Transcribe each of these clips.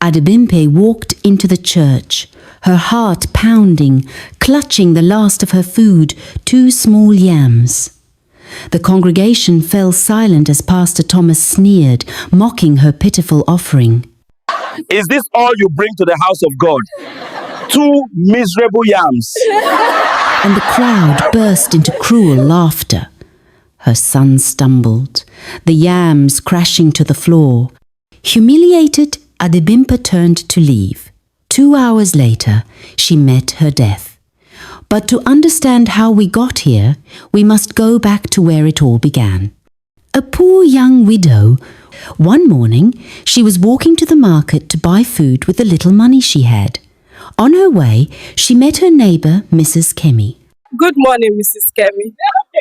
Adimpe walked into the church, her heart pounding, clutching the last of her food, 2 small yams. The congregation fell silent as Pastor Thomas sneered, mocking her pitiful offering. Is this all you bring to the house of God? 2 miserable yams. And the crowd burst into cruel laughter. Her son stumbled, the yams crashing to the floor. Humiliated, Adimpe turned to leave. 2 hours later, she met her death. But to understand how we got here, we must go back to where it all began. A poor young widow. One morning, she was walking to the market to buy food with the little money she had. On her way, she met her neighbor, Mrs. Kemi. Good morning, Mrs. Kemi.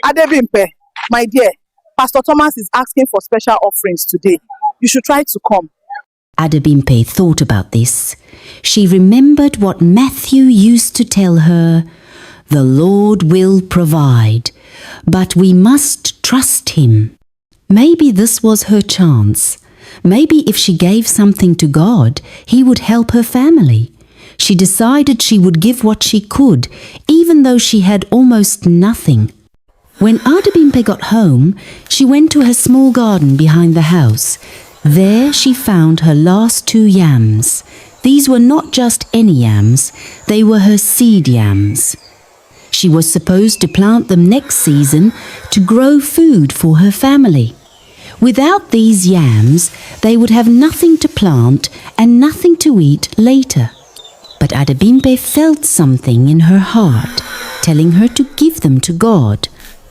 Adimpe, my dear, Pastor Thomas is asking for special offerings today. You should try to come. Adimpe thought about this. She remembered what Matthew used to tell her, "The Lord will provide, but we must trust Him." Maybe this was her chance. Maybe if she gave something to God, He would help her family. She decided she would give what she could, even though she had almost nothing. When Adimpe got home, she went to her small garden behind the house. There she found her last 2 yams. These were not just any yams, they were her seed yams. She was supposed to plant them next season to grow food for her family. Without these yams, they would have nothing to plant and nothing to eat later. But Adimpe felt something in her heart, telling her to give them to God.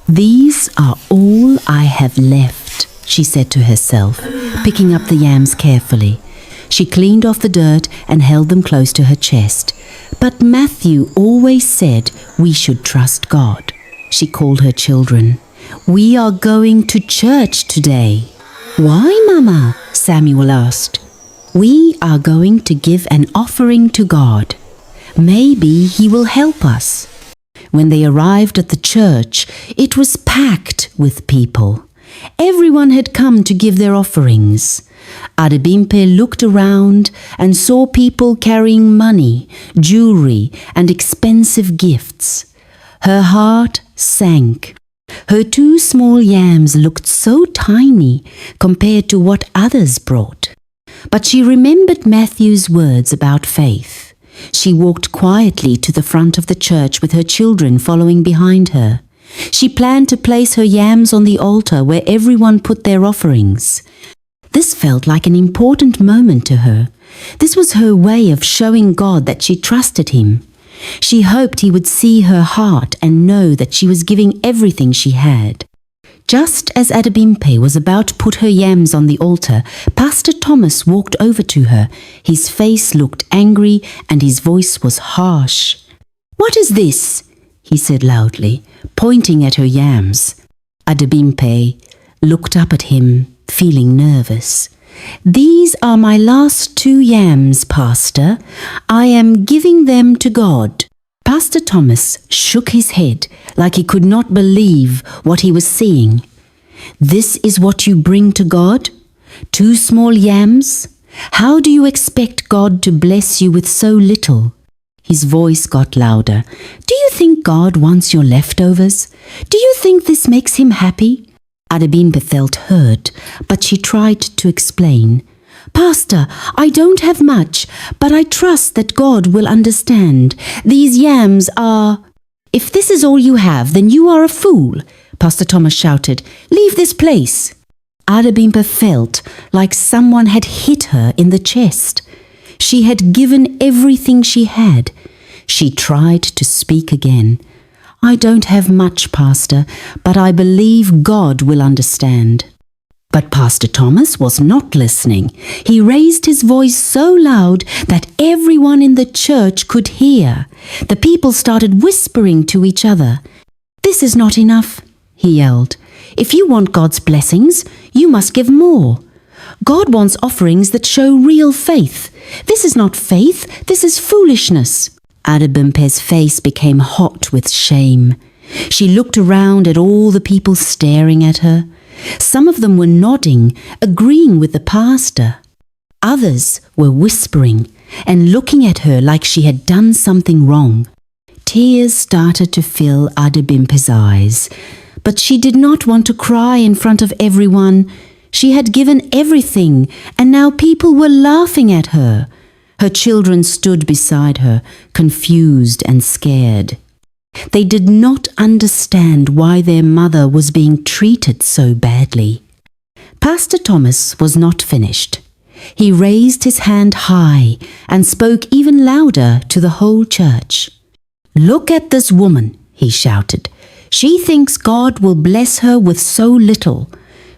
"These are all I have left," she said to herself, picking up the yams carefully. She cleaned off the dirt and held them close to her chest. But Matthew always said we should trust God. She called her children. "We are going to church today." "Why, Mama?" Samuel asked. "We are going to give an offering to God. Maybe He will help us." When they arrived at the church, it was packed with people. Everyone had come to give their offerings. Adimpe looked around and saw people carrying money, jewelry, and expensive gifts. Her heart sank. Her 2 small yams looked so tiny compared to what others brought. But she remembered Matthew's words about faith. She walked quietly to the front of the church with her children following behind her. She planned to place her yams on the altar where everyone put their offerings. This felt like an important moment to her. This was her way of showing God that she trusted Him. She hoped He would see her heart and know that she was giving everything she had. Just as Adimpe was about to put her yams on the altar, Pastor Thomas walked over to her. His face looked angry and his voice was harsh. "What is this?" he said loudly, pointing at her yams. Adimpe looked up at him, feeling nervous. "These are my last 2 yams, Pastor. I am giving them to God." Pastor Thomas shook his head like he could not believe what he was seeing. "This is what you bring to God? 2 small yams? How do you expect God to bless you with so little?" His voice got louder. "Do you think God wants your leftovers? Do you think this makes Him happy?" Adimpe felt hurt, but she tried to explain. "Pastor, I don't have much, but I trust that God will understand. These yams are—" "If this is all you have, then you are a fool," Pastor Thomas shouted. "Leave this place." Adimpe felt like someone had hit her in the chest. She had given everything she had. She tried to speak again. "I don't have much, Pastor, but I believe God will understand." But Pastor Thomas was not listening. He raised his voice so loud that everyone in the church could hear. The people started whispering to each other. "This is not enough," he yelled. "If you want God's blessings, you must give more. God wants offerings that show real faith. This is not faith, this is foolishness." Adimpe's face became hot with shame. She looked around at all the people staring at her. Some of them were nodding, agreeing with the pastor. Others were whispering and looking at her like she had done something wrong. Tears started to fill Adimpe's eyes, but she did not want to cry in front of everyone. She had given everything, and now people were laughing at her. Her children stood beside her, confused and scared. They did not understand why their mother was being treated so badly. Pastor Thomas was not finished. He raised his hand high and spoke even louder to the whole church. "Look at this woman," he shouted. "She thinks God will bless her with so little.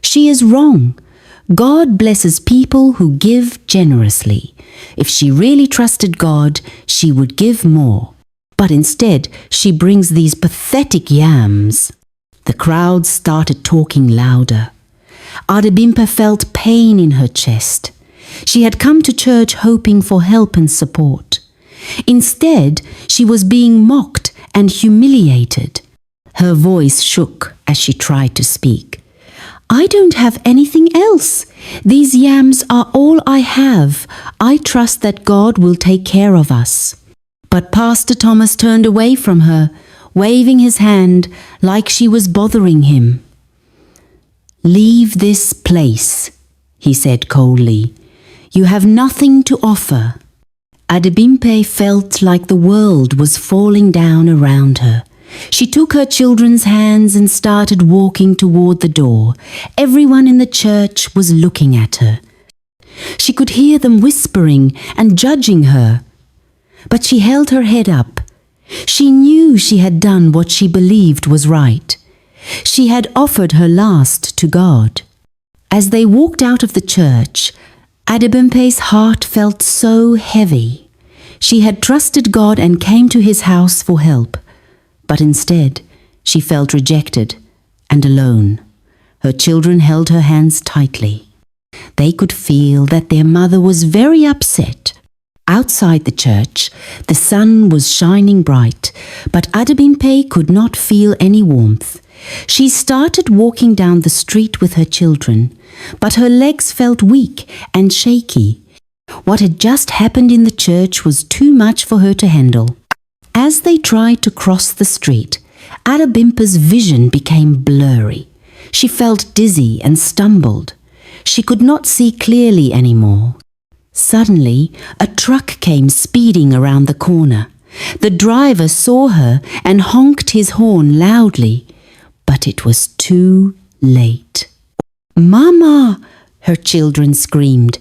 She is wrong. God blesses people who give generously. If she really trusted God, she would give more. But instead, she brings these pathetic yams." The crowd started talking louder. Adimpe felt pain in her chest. She had come to church hoping for help and support. Instead, she was being mocked and humiliated. Her voice shook as she tried to speak. "I don't have anything else. These yams are all I have. I trust that God will take care of us." But Pastor Thomas turned away from her, waving his hand like she was bothering him. "Leave this place," he said coldly. "You have nothing to offer." Adimpe felt like the world was falling down around her. She took her children's hands and started walking toward the door. Everyone in the church was looking at her. She could hear them whispering and judging her. But she held her head up. She knew she had done what she believed was right. She had offered her last to God. As they walked out of the church, Adimpe's heart felt so heavy. She had trusted God and came to his house for help. But instead, she felt rejected and alone. Her children held her hands tightly. They could feel that their mother was very upset. Outside the church, the sun was shining bright, but Adimpe could not feel any warmth. She started walking down the street with her children, but her legs felt weak and shaky. What had just happened in the church was too much for her to handle. As they tried to cross the street, Adimpe's vision became blurry. She felt dizzy and stumbled. She could not see clearly anymore. Suddenly, a truck came speeding around the corner. The driver saw her and honked his horn loudly, but it was too late. "Mama!" her children screamed.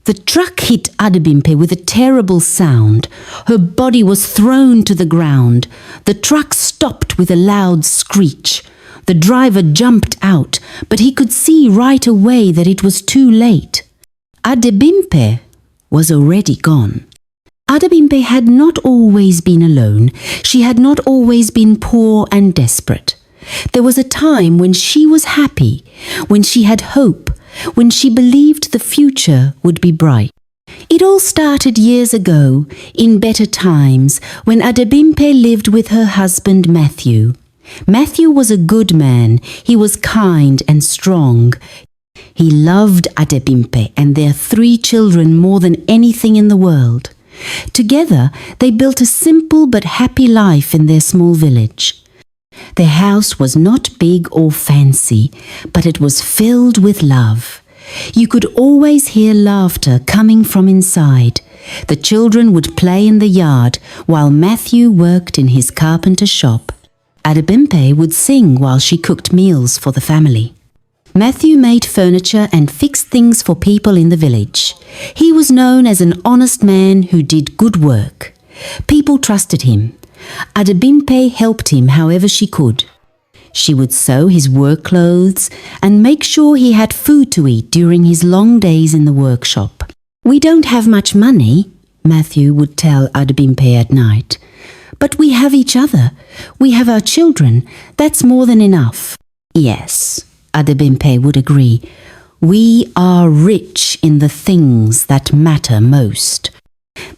The truck hit Adimpe with a terrible sound. Her body was thrown to the ground. The truck stopped with a loud screech. The driver jumped out, but he could see right away that it was too late. Adimpe was already gone. Adimpe had not always been alone. She had not always been poor and desperate. There was a time when she was happy, when she had hope, when she believed the future would be bright. It all started years ago, in better times, when Adimpe lived with her husband Matthew. Matthew was a good man. He was kind and strong. He loved Adimpe and their 3 children more than anything in the world. Together, they built a simple but happy life in their small village. Their house was not big or fancy, but it was filled with love. You could always hear laughter coming from inside. The children would play in the yard while Matthew worked in his carpenter shop. Adimpe would sing while she cooked meals for the family. Matthew made furniture and fixed things for people in the village. He was known as an honest man who did good work. People trusted him. Adimpe helped him however she could. She would sew his work clothes and make sure he had food to eat during his long days in the workshop. "We don't have much money," Matthew would tell Adimpe at night. "But we have each other. We have our children. That's more than enough." "Yes," Adimpe would agree. "We are rich in the things that matter most."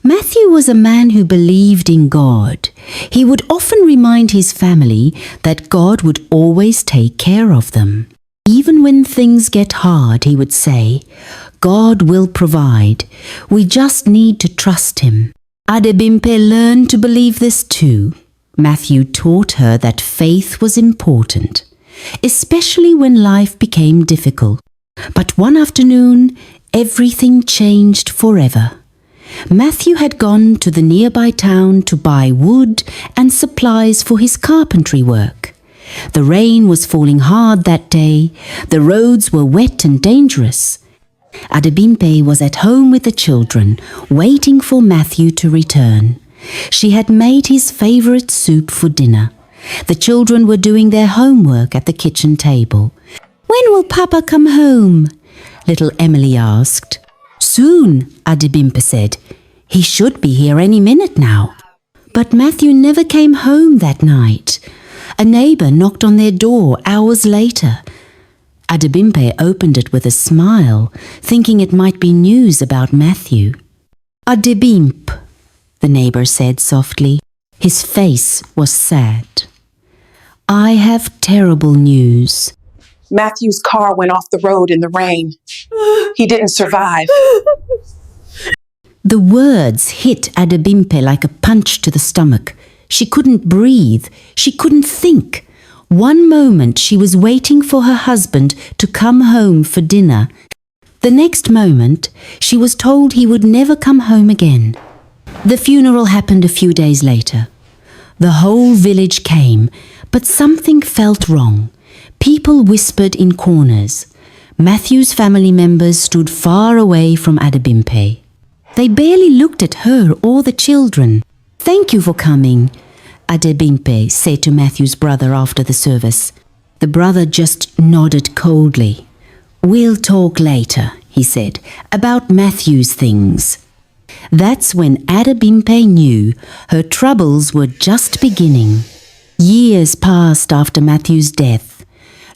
Matthew was a man who believed in God. He would often remind his family that God would always take care of them. Even when things get hard, he would say, God will provide. We just need to trust Him. Adimpe learned to believe this too. Matthew taught her that faith was important, especially when life became difficult. But one afternoon, everything changed forever. Matthew had gone to the nearby town to buy wood and supplies for his carpentry work. The rain was falling hard that day. The roads were wet and dangerous. Adimpe was at home with the children, waiting for Matthew to return. She had made his favorite soup for dinner. The children were doing their homework at the kitchen table. "When will Papa come home?" little Emily asked. "Soon," Adimpe said. "He should be here any minute now." But Matthew never came home that night. A neighbour knocked on their door hours later. Adimpe opened it with a smile, thinking it might be news about Matthew. "Adimpe," the neighbour said softly. His face was sad. "I have terrible news." Matthew's car went off the road in the rain. He didn't survive. The words hit Adimpe like a punch to the stomach. She couldn't breathe. She couldn't think. One moment she was waiting for her husband to come home for dinner. The next moment she was told he would never come home again. The funeral happened a few days later. The whole village came, but something felt wrong. People whispered in corners. Matthew's family members stood far away from Adimpe. They barely looked at her or the children. "Thank you for coming," Adimpe said to Matthew's brother after the service. The brother just nodded coldly. "We'll talk later," he said, "about Matthew's things." That's when Adimpe knew her troubles were just beginning. Years passed after Matthew's death.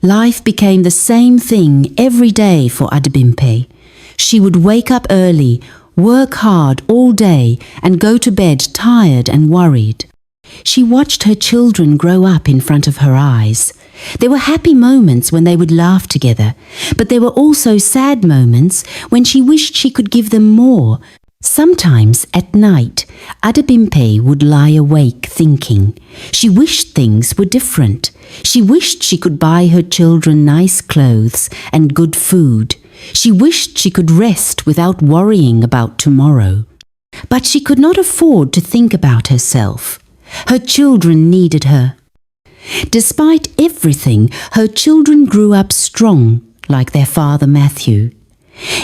Life became the same thing every day for Adimpe. She would wake up early, work hard all day, and go to bed tired and worried. She watched her children grow up in front of her eyes. There were happy moments when they would laugh together, but there were also sad moments when she wished she could give them more. Sometimes at night, Adimpe would lie awake thinking. She wished things were different. She wished she could buy her children nice clothes and good food. She wished she could rest without worrying about tomorrow. But she could not afford to think about herself. Her children needed her. Despite everything, her children grew up strong, like their father Matthew.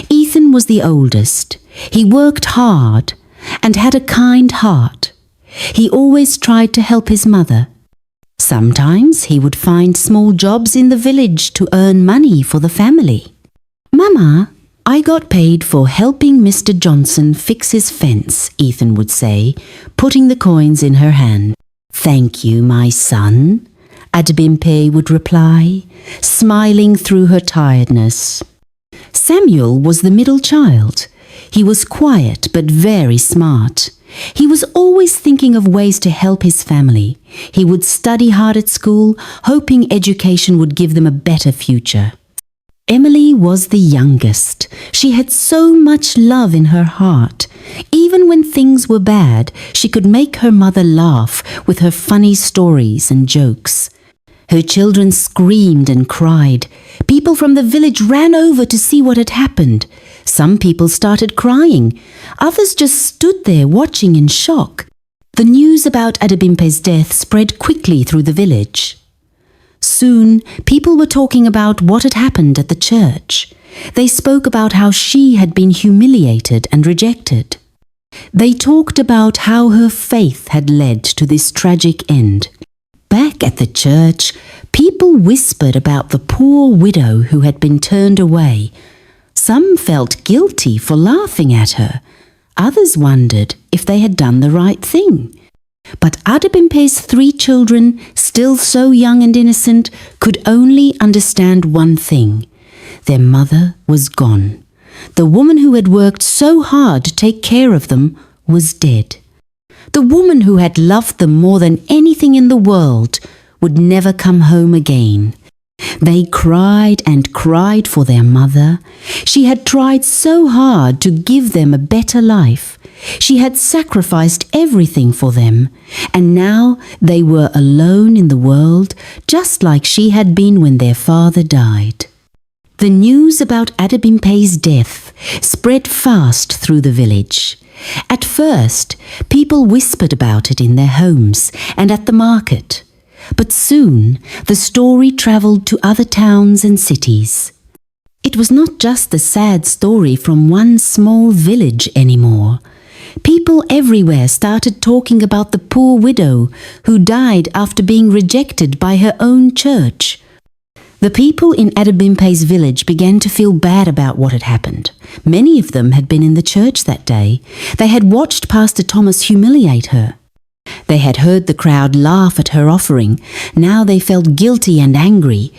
Ethan was the oldest. He worked hard and had a kind heart. He always tried to help his mother. Sometimes he would find small jobs in the village to earn money for the family. "Mama, I got paid for helping Mr. Johnson fix his fence," Ethan would say, putting the coins in her hand. "Thank you, my son," Adimpe would reply, smiling through her tiredness. Samuel was the middle child. He was quiet but very smart. He was always thinking of ways to help his family. He would study hard at school, hoping education would give them a better future. Emily was the youngest. She had so much love in her heart. Even when things were bad, she could make her mother laugh with her funny stories and jokes. Her children screamed and cried. People from the village ran over to see what had happened. Some people started crying. Others just stood there watching in shock. The news about Adimpe's death spread quickly through the village. Soon, people were talking about what had happened at the church. They spoke about how she had been humiliated and rejected. They talked about how her faith had led to this tragic end. Back at the church, people whispered about the poor widow who had been turned away. Some felt guilty for laughing at her. Others wondered if they had done the right thing. But Adimpe's 3 children, still so young and innocent, could only understand one thing. Their mother was gone. The woman who had worked so hard to take care of them was dead. The woman who had loved them more than anything in the world would never come home again. They cried and cried for their mother. She had tried so hard to give them a better life. She had sacrificed everything for them, and now they were alone in the world, just like she had been when their father died. The news about Adimpe's death spread fast through the village. At first, people whispered about it in their homes and at the market. But soon, the story travelled to other towns and cities. It was not just the sad story from one small village anymore. People everywhere started talking about the poor widow who died after being rejected by her own church. The people in Adimpe's village began to feel bad about what had happened. Many of them had been in the church that day. They had watched Pastor Thomas humiliate her. They had heard the crowd laugh at her offering. Now they felt guilty and angry.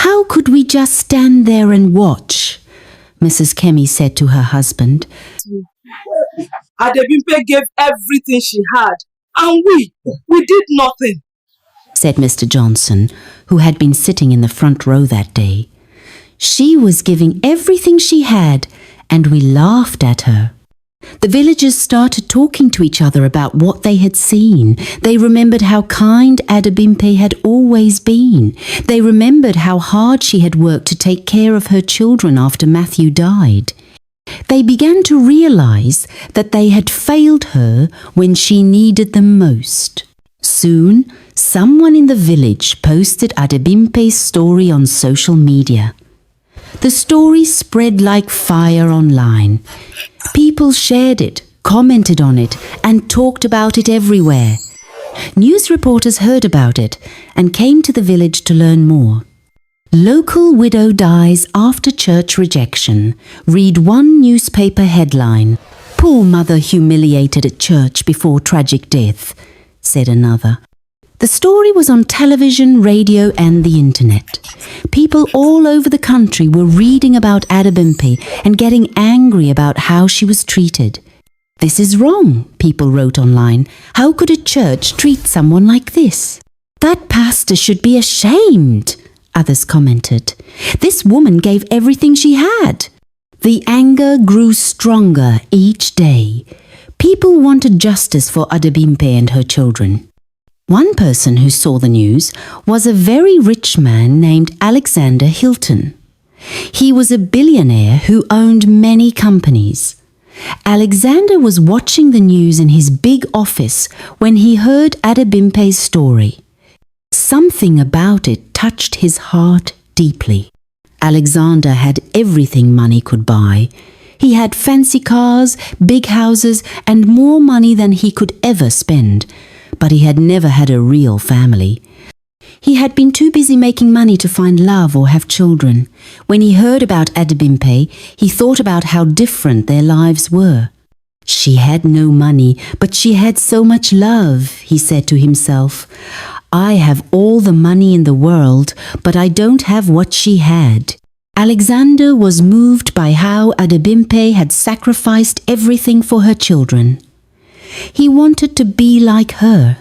"How could we just stand there and watch?" Mrs. Kemi said to her husband. Adimpe gave everything she had, and we did nothing, said Mr. Johnson, who had been sitting in the front row that day. "She was giving everything she had, and we laughed at her." The villagers started talking to each other about what they had seen. They remembered how kind Adimpe had always been. They remembered how hard she had worked to take care of her children after Matthew died. They began to realize that they had failed her when she needed them most. Soon, someone in the village posted Adimpe's story on social media. The story spread like fire online. People shared it, commented on it, and talked about it everywhere. News reporters heard about it and came to the village to learn more. Local widow dies after church rejection. Read one newspaper headline. Poor mother humiliated at church before tragic death, said another. The story was on television, radio, and the internet. People all over the country were reading about Adimpe and getting angry about how she was treated. "This is wrong," people wrote online. "How could a church treat someone like this? That pastor should be ashamed," others commented. "This woman gave everything she had." The anger grew stronger each day. People wanted justice for Adimpe and her children. One person who saw the news was a very rich man named Alexander Hilton. He was a billionaire who owned many companies. Alexander was watching the news in his big office when he heard Adimpe's story. Something about it touched his heart deeply. Alexander had everything money could buy. He had fancy cars, big houses, and more money than he could ever spend. But he had never had a real family. He had been too busy making money to find love or have children. When he heard about Adimpe, he thought about how different their lives were. "She had no money, but she had so much love," he said to himself. "I have all the money in the world, but I don't have what she had." Alexander was moved by how Adimpe had sacrificed everything for her children. He wanted to be like her,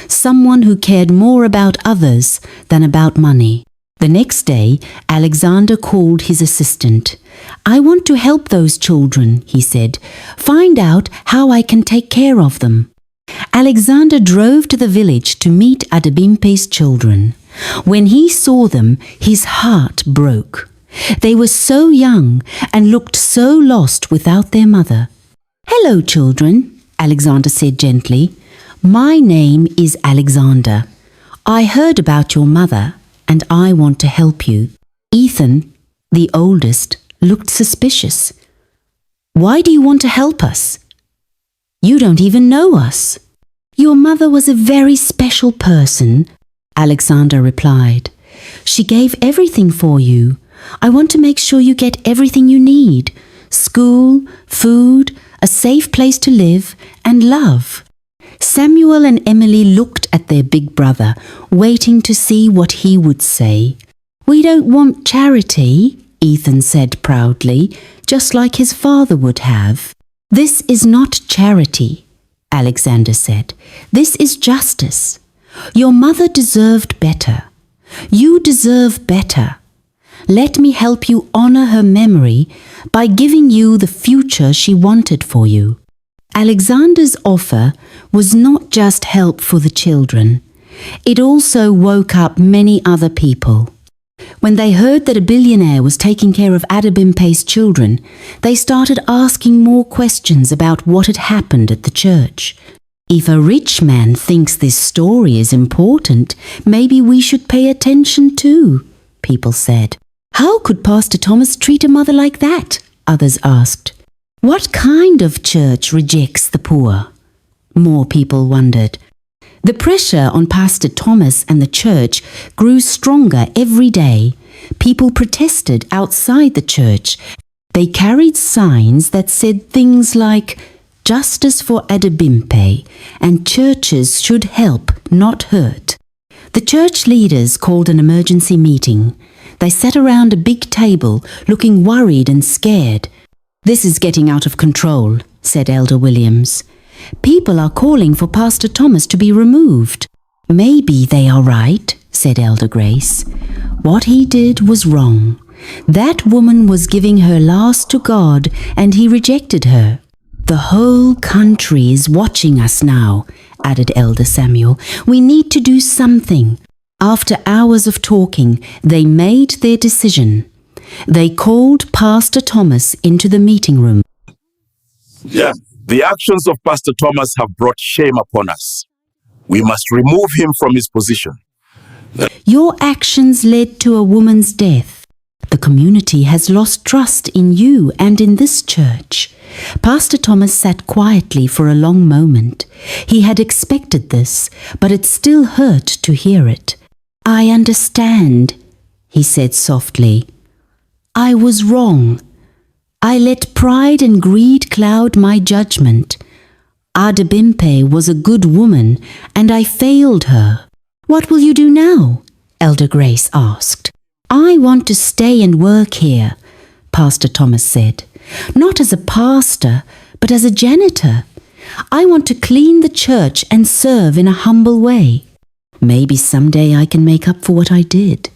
someone who cared more about others than about money. The next day, Alexander called his assistant. "I want to help those children," he said. "Find out how I can take care of them." Alexander drove to the village to meet Adimpe's children. When he saw them, his heart broke. They were so young and looked so lost without their mother. "Hello, children," Alexander said gently. "My name is Alexander. I heard about your mother and I want to help you." Ethan, the oldest, looked suspicious. "Why do you want to help us? You don't even know us." "Your mother was a very special person," Alexander replied. "She gave everything for you. I want to make sure you get everything you need. School, food, a safe place to live, and love." Samuel and Emily looked at their big brother, waiting to see what he would say. "We don't want charity," Ethan said proudly, just like his father would have. "This is not charity," Alexander said. "This is justice. Your mother deserved better. You deserve better. Let me help you honor her memory by giving you the future she wanted for you." Alexander's offer was not just help for the children. It also woke up many other people. When they heard that a billionaire was taking care of Adimpe's children, they started asking more questions about what had happened at the church. "If a rich man thinks this story is important, maybe we should pay attention too," people said. "How could Pastor Thomas treat a mother like that?" others asked. "What kind of church rejects the poor?" more people wondered. The pressure on Pastor Thomas and the church grew stronger every day. People protested outside the church. They carried signs that said things like, "Justice for Adimpe," and "Churches should help, not hurt." The church leaders called an emergency meeting. They sat around a big table, looking worried and scared. "This is getting out of control," said Elder Williams. "People are calling for Pastor Thomas to be removed." "Maybe they are right," said Elder Grace. "What he did was wrong. That woman was giving her last to God, and he rejected her." "The whole country is watching us now," added Elder Samuel. "We need to do something." After hours of talking, they made their decision. They called Pastor Thomas into the meeting room. Yeah, the actions of Pastor Thomas have brought shame upon us. We must remove him from his position. "Your actions led to a woman's death. The community has lost trust in you and in this church." Pastor Thomas sat quietly for a long moment. He had expected this, but it still hurt to hear it. "I understand," he said softly. "I was wrong. I let pride and greed cloud my judgment. Adimpe was a good woman, and I failed her." "What will you do now?" Elder Grace asked. "I want to stay and work here," Pastor Thomas said. "Not as a pastor, but as a janitor. I want to clean the church and serve in a humble way. Maybe someday I can make up for what I did."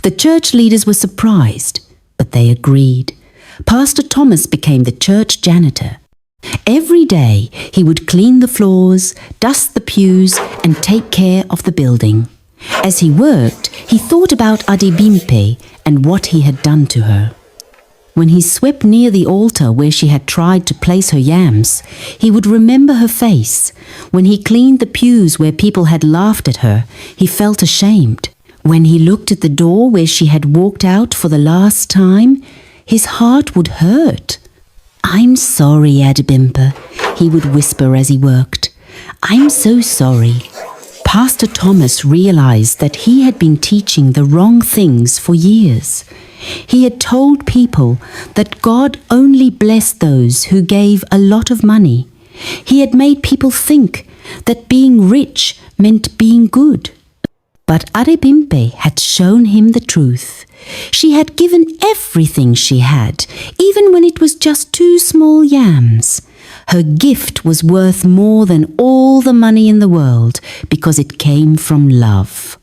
The church leaders were surprised, but they agreed. Pastor Thomas became the church janitor. Every day he would clean the floors, dust the pews, and take care of the building. As he worked, he thought about Adimpe and what he had done to her. When he swept near the altar where she had tried to place her yams, he would remember her face. When he cleaned the pews where people had laughed at her, he felt ashamed. When he looked at the door where she had walked out for the last time, his heart would hurt. "I'm sorry, Adimpe," he would whisper as he worked. "I'm so sorry." Pastor Thomas realized that he had been teaching the wrong things for years. He had told people that God only blessed those who gave a lot of money. He had made people think that being rich meant being good. But Adimpe had shown him the truth. She had given everything she had, even when it was just 2 small yams. Her gift was worth more than all the money in the world because it came from love.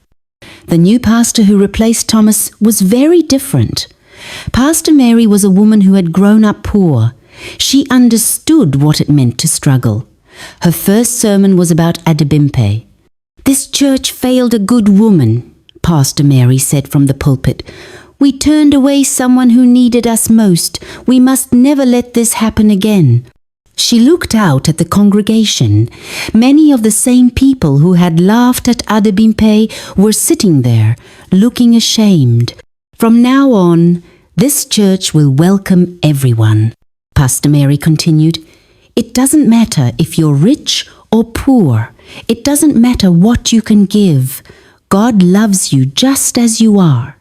The new pastor who replaced Thomas was very different. Pastor Mary was a woman who had grown up poor. She understood what it meant to struggle. Her first sermon was about Adimpe. "This church failed a good woman," Pastor Mary said from the pulpit. "We turned away someone who needed us most. We must never let this happen again." She looked out at the congregation. Many of the same people who had laughed at Adimpe were sitting there, looking ashamed. "From now on, this church will welcome everyone," Pastor Mary continued. "It doesn't matter if you're rich or poor. It doesn't matter what you can give. God loves you just as you are."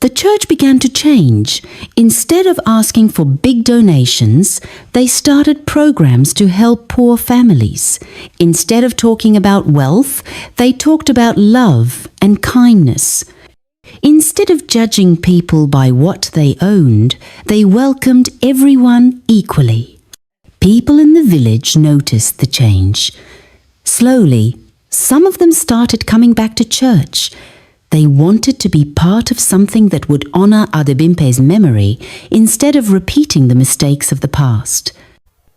The church began to change. Instead of asking for big donations, they started programs to help poor families. Instead of talking about wealth, they talked about love and kindness. Instead of judging people by what they owned, they welcomed everyone equally. People in the village noticed the change. Slowly, some of them started coming back to church. They wanted to be part of something that would honor Adimpe's memory instead of repeating the mistakes of the past.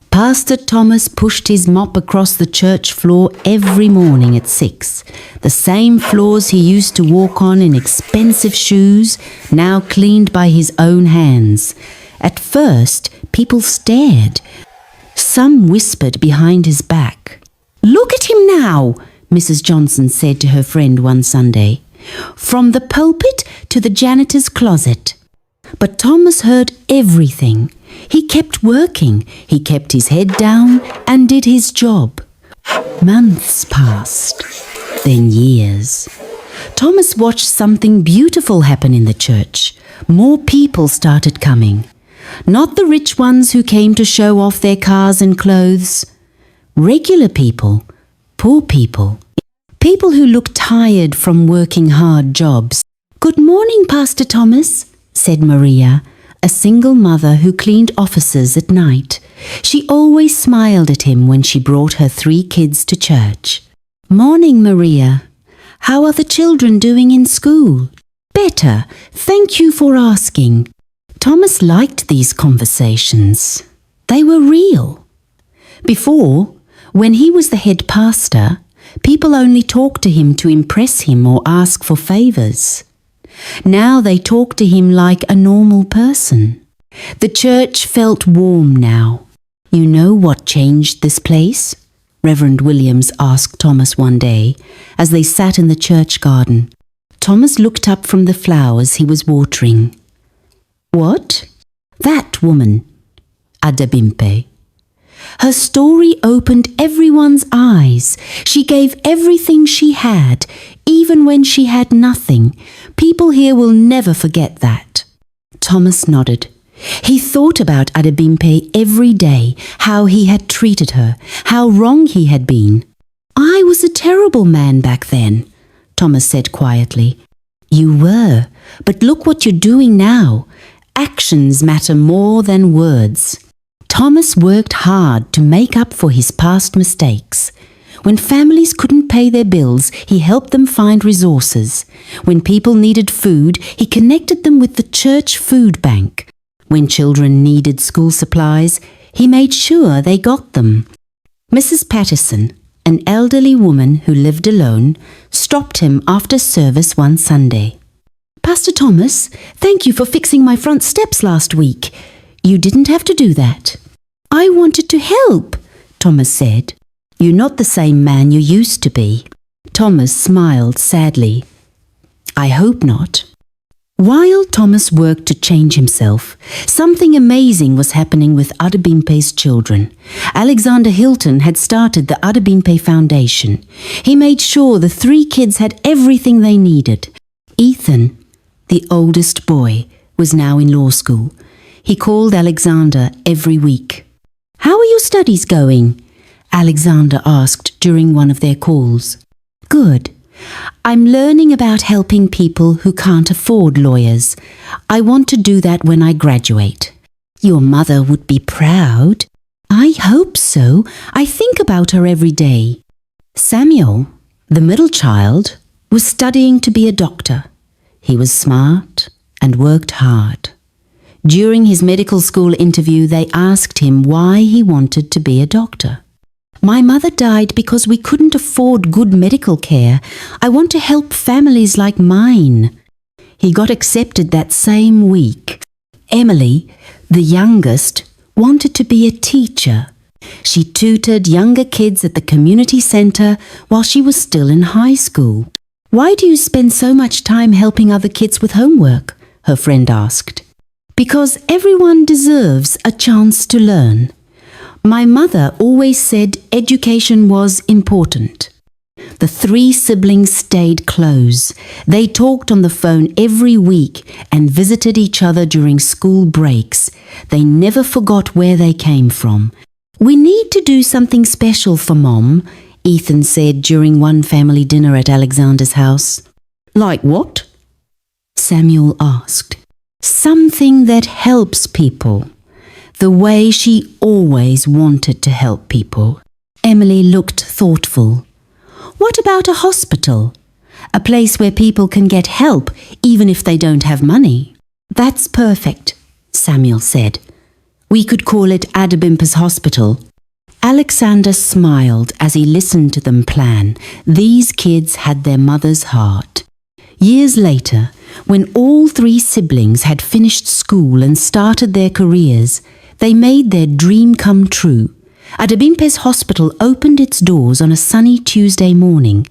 Pastor Thomas pushed his mop across the church floor every morning at 6. The same floors he used to walk on in expensive shoes, now cleaned by his own hands. At first, people stared. Some whispered behind his back. "Look at him now," Mrs. Johnson said to her friend one Sunday. "From the pulpit to the janitor's closet." But Thomas heard everything. He kept working. He kept his head down and did his job. Months passed, then years. Thomas watched something beautiful happen in the church. More people started coming. Not the rich ones who came to show off their cars and clothes. Regular people, poor people, people who looked tired from working hard jobs. "Good morning, Pastor Thomas," said Maria, a single mother who cleaned offices at night. She always smiled at him when she brought her 3 kids to church. "Morning, Maria. How are the children doing in school?" "Better. Thank you for asking." Thomas liked these conversations. They were real. Before, when he was the head pastor, people only talked to him to impress him or ask for favors. Now they talked to him like a normal person. The church felt warm now. "You know what changed this place?" Rev Williams asked Thomas one day as they sat in the church garden. Thomas looked up from the flowers he was watering. "What?" "That woman, Adimpe. Her story opened everyone's eyes. She gave everything she had, even when she had nothing. People here will never forget that." Thomas nodded. He thought about Adimpe every day, how he had treated her, how wrong he had been. "I was a terrible man back then," Thomas said quietly. "You were, but look what you're doing now. Actions matter more than words." Thomas worked hard to make up for his past mistakes. When families couldn't pay their bills, he helped them find resources. When people needed food, he connected them with the church food bank. When children needed school supplies, he made sure they got them. Mrs. Patterson, an elderly woman who lived alone, stopped him after service one Sunday. "Pastor Thomas, thank you for fixing my front steps last week. You didn't have to do that." "I wanted to help," Thomas said. "You're not the same man you used to be." Thomas smiled sadly. "I hope not." While Thomas worked to change himself, something amazing was happening with Adimpe's children. Alexander Hilton had started the Adimpe Foundation. He made sure the 3 kids had everything they needed. Ethan, the oldest boy, was now in law school. He called Alexander every week. "How are your studies going?" Alexander asked during one of their calls. "Good. I'm learning about helping people who can't afford lawyers. I want to do that when I graduate." "Your mother would be proud." "I hope so. I think about her every day." Samuel, the middle child, was studying to be a doctor. He was smart and worked hard. During his medical school interview, they asked him why he wanted to be a doctor. "My mother died because we couldn't afford good medical care. I want to help families like mine." He got accepted that same week. Emily, the youngest, wanted to be a teacher. She tutored younger kids at the community center while she was still in high school. "Why do you spend so much time helping other kids with homework?" her friend asked. "Because everyone deserves a chance to learn. My mother always said education was important." The 3 siblings stayed close. They talked on the phone every week and visited each other during school breaks. They never forgot where they came from. "We need to do something special for Mom," Ethan said during one family dinner at Alexander's house. "Like what?" Samuel asked. "Something that helps people, the way she always wanted to help people." Emily looked thoughtful. "What about a hospital? a place where people can get help even if they don't have money. That's perfect, Samuel said. We could call it Adimpe Hospital. Alexander smiled as he listened to them plan. These kids had their mother's heart. Years later, when all 3 siblings had finished school and started their careers, they made their dream come true. Adimpe Hospital opened its doors on a sunny Tuesday morning.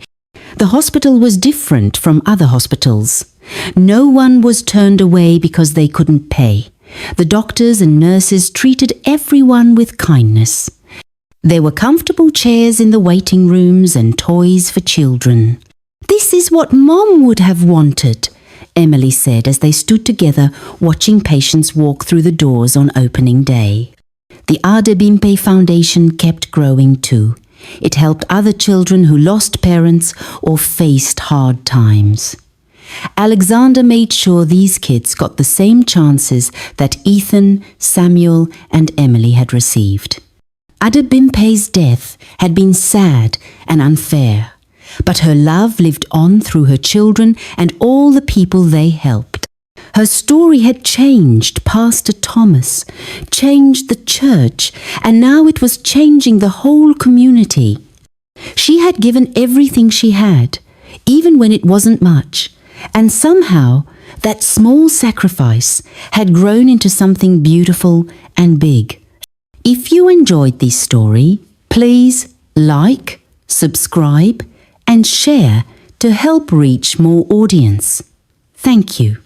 The hospital was different from other hospitals. No one was turned away because they couldn't pay. The doctors and nurses treated everyone with kindness. There were comfortable chairs in the waiting rooms and toys for children. "This is what Mom would have wanted," Emily said as they stood together watching patients walk through the doors on opening day. The Adimpe Foundation kept growing too. It helped other children who lost parents or faced hard times. Alexander made sure these kids got the same chances that Ethan, Samuel, and Emily had received. Adimpe's death had been sad and unfair, but her love lived on through her children and all the people they helped. Her story had changed Pastor Thomas, changed the church, and now it was changing the whole community. She had given everything she had, even when it wasn't much, and somehow that small sacrifice had grown into something beautiful and big. If you enjoyed this story, please like, subscribe, and share to help reach more audience. Thank you.